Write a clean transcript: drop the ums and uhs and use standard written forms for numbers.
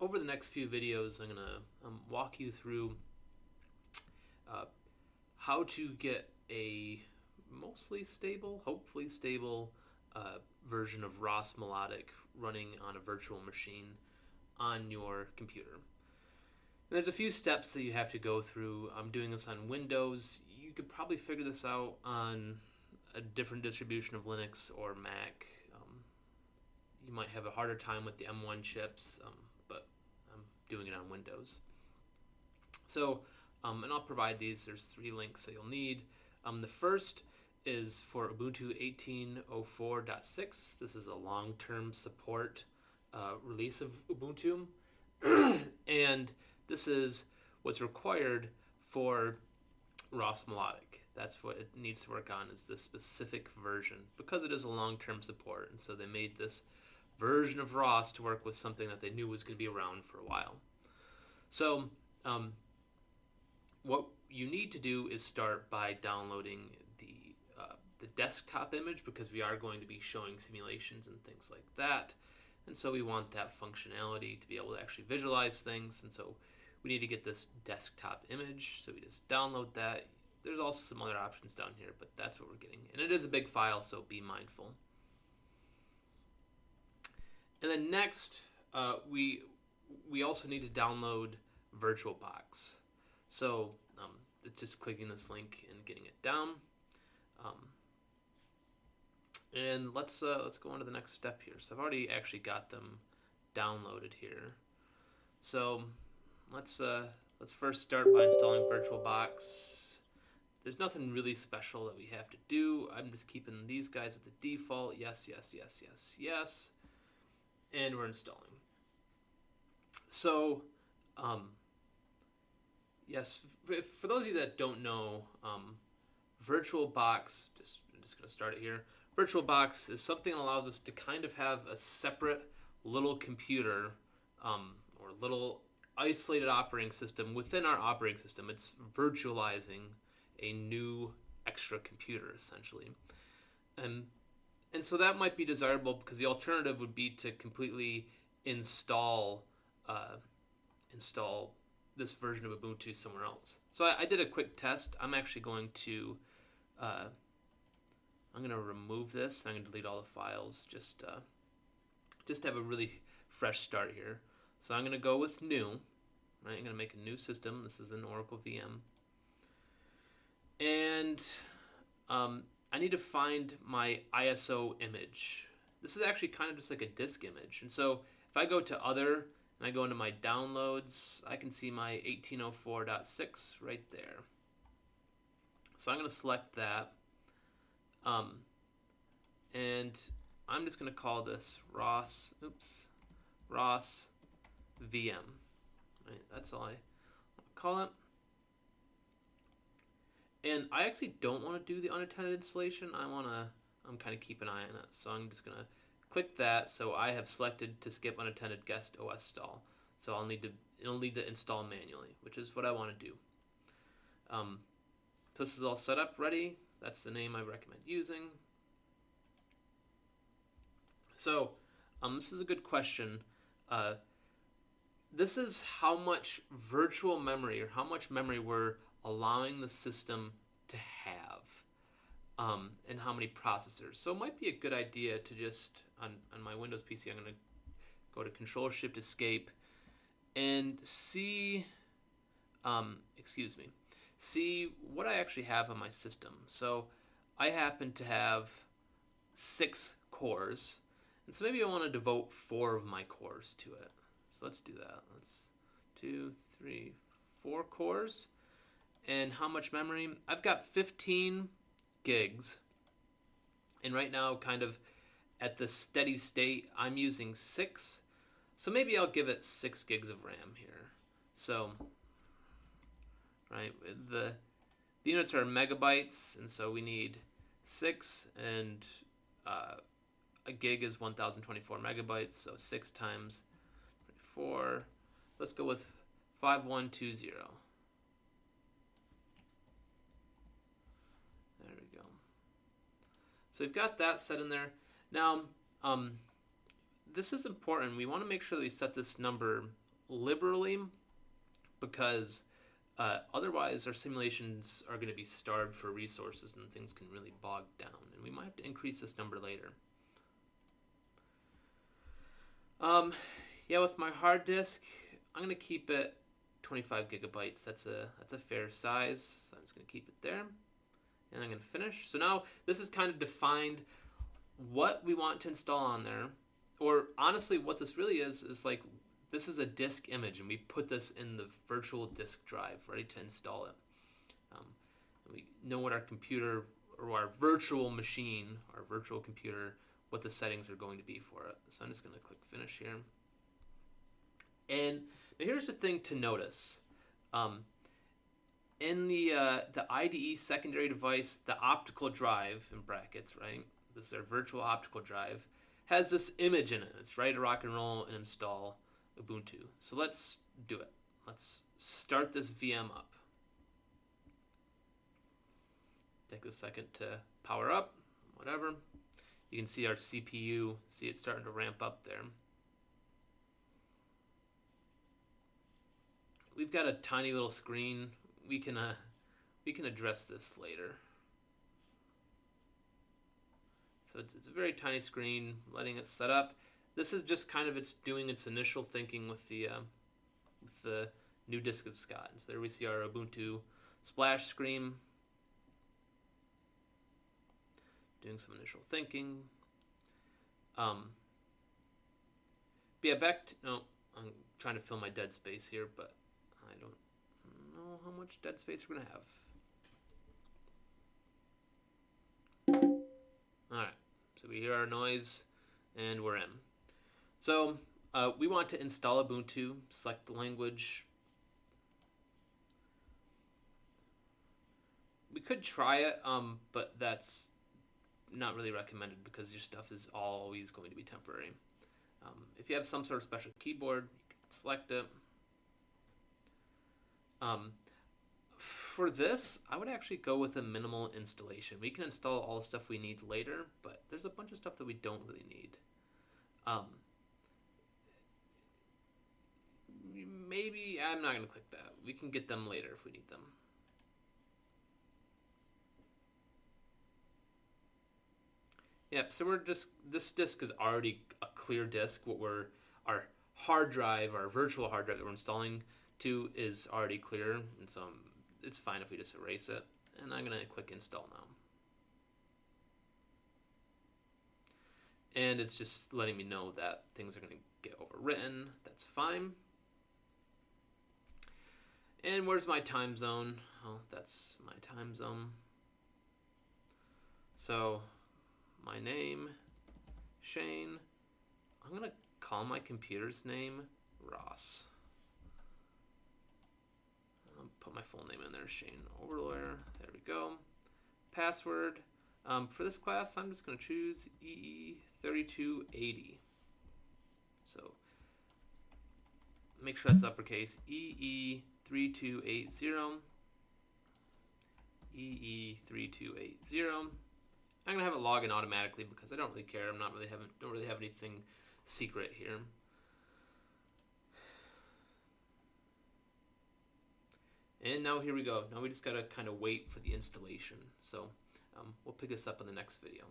over the next few videos, I'm going to walk you through how to get a mostly stable, hopefully stable version of ROS Melodic running on a virtual machine on your computer. And there's a few steps that you have to go through. I'm doing this on Windows. You could probably figure this out on a different distribution of Linux or Mac. You might have a harder time with the M1 chips, but I'm doing it on Windows. So, and I'll provide these. There's 3 links that you'll need. The first is for Ubuntu 18.04.6. This is a long-term support release of Ubuntu. And this is what's required for ROS Melodic. That's what it needs to work on, is this specific version, because it is a long-term support. And so they made this version of ROS to work with something that they knew was going to be around for a while. So what you need to do is start by downloading the desktop image, because we are going to be showing simulations and things like that. And so we want that functionality to be able to actually visualize things. And so we need to get this desktop image. So we just download that. There's also some other options down here, but that's what we're getting. And it is a big file, so be mindful. And then next, we also need to download VirtualBox. So just clicking this link and getting it down. And let's go on to the next step here. So I've already actually got them downloaded here. So let's first start by installing VirtualBox. There's nothing really special that we have to do. I'm just keeping these guys with the default. Yes, yes, yes, yes, yes. And we're installing. So, yes, for those of you that don't know, VirtualBox, I'm just going to start it here. VirtualBox is something that allows us to kind of have a separate little computer or little isolated operating system within our operating system. It's virtualizing a new extra computer, essentially. And so that might be desirable, because the alternative would be to completely install this version of Ubuntu somewhere else. So I did a quick test. I'm actually going to remove this. I'm going to delete all the files just to have a really fresh start here. So I'm going to go with new. Right? I'm going to make a new system. This is an Oracle VM. And I need to find my ISO image. This is actually kind of just like a disk image. And so if I go to Other and I go into my downloads, I can see my 1804.6 right there. So I'm going to select that. And I'm just going to call this ROS VM. Right, that's all I call it. And I actually don't want to do the unattended installation. I'm kind of keep an eye on it. So I'm just going to click that. So I have selected to skip unattended guest OS stall. So it'll need to install manually, which is what I want to do. So this is all set up, ready. That's the name I recommend using. So this is a good question. This is how much virtual memory, or how much memory we're allowing the system to have, and how many processors. So it might be a good idea to just, on my Windows PC, I'm going to go to Control-Shift-Escape and see what I actually have on my system. So I happen to have 6 cores, and so maybe I want to devote 4 of my cores to it. So let's do that. Let's 2, 3, 4 cores. And how much memory? I've got 15 gigs. And right now, kind of at the steady state, I'm using 6. So maybe I'll give it 6 gigs of RAM here. So, right, the units are megabytes, and so we need 6, and a gig is 1024 megabytes, so 6 times 24. Let's go with 5120. There we go. So we've got that set in there. Now, this is important. We want to make sure that we set this number liberally because otherwise our simulations are going to be starved for resources and things can really bog down. And we might have to increase this number later. Yeah, with my hard disk, I'm going to keep it 25 gigabytes. That's a fair size, so I'm just going to keep it there. And I'm going to finish. So now this is kind of defined what we want to install on there. Or honestly, what this really is like, this is a disk image, and we put this in the virtual disk drive, ready to install it. And we know what our computer, or our virtual machine, our virtual computer, what the settings are going to be for it. So I'm just going to click Finish here. And now here's the thing to notice. In the IDE secondary device, the optical drive, in brackets, right? This is our virtual optical drive, has this image in it. It's ready to rock and roll and install Ubuntu. So let's do it. Let's start this VM up. Take a second to power up, whatever. You can see our CPU, see it starting to ramp up there. We've got a tiny little screen. We can address this later. So it's a very tiny screen, letting it set up. This is just kind of doing its initial thinking with the new disk it's gotten. So there we see our Ubuntu splash screen, doing some initial thinking. But yeah, no, I'm trying to fill my dead space here, but I don't know how much dead space we're gonna have. All right, so we hear our noise, and we're in. So we want to install Ubuntu. Select the language. We could try it, but that's not really recommended because your stuff is always going to be temporary. If you have some sort of special keyboard, you can select it. For this, I would actually go with a minimal installation. We can install all the stuff we need later, but there's a bunch of stuff that we don't really need. Maybe, I'm not going to click that. We can get them later if we need them. Yep, so we're just, this disk is already a clear disk. Our hard drive, our virtual hard drive that we're installing to is already clear, and so it's fine if we just erase it. And I'm going to click Install now. And it's just letting me know that things are going to get overwritten. That's fine. And where's my time zone? Oh, that's my time zone. So my name, Shane. I'm going to call my computer's name ROS. I'll put my full name in there, Shane Overlawyer. There we go. Password. For this class, I'm just going to choose EE3280. So make sure that's uppercase. EE3280. EE3280. I'm gonna have it log in automatically because I don't really care. Don't really have anything secret here. And now here we go. Now we just gotta kind of wait for the installation. So we'll pick this up in the next video.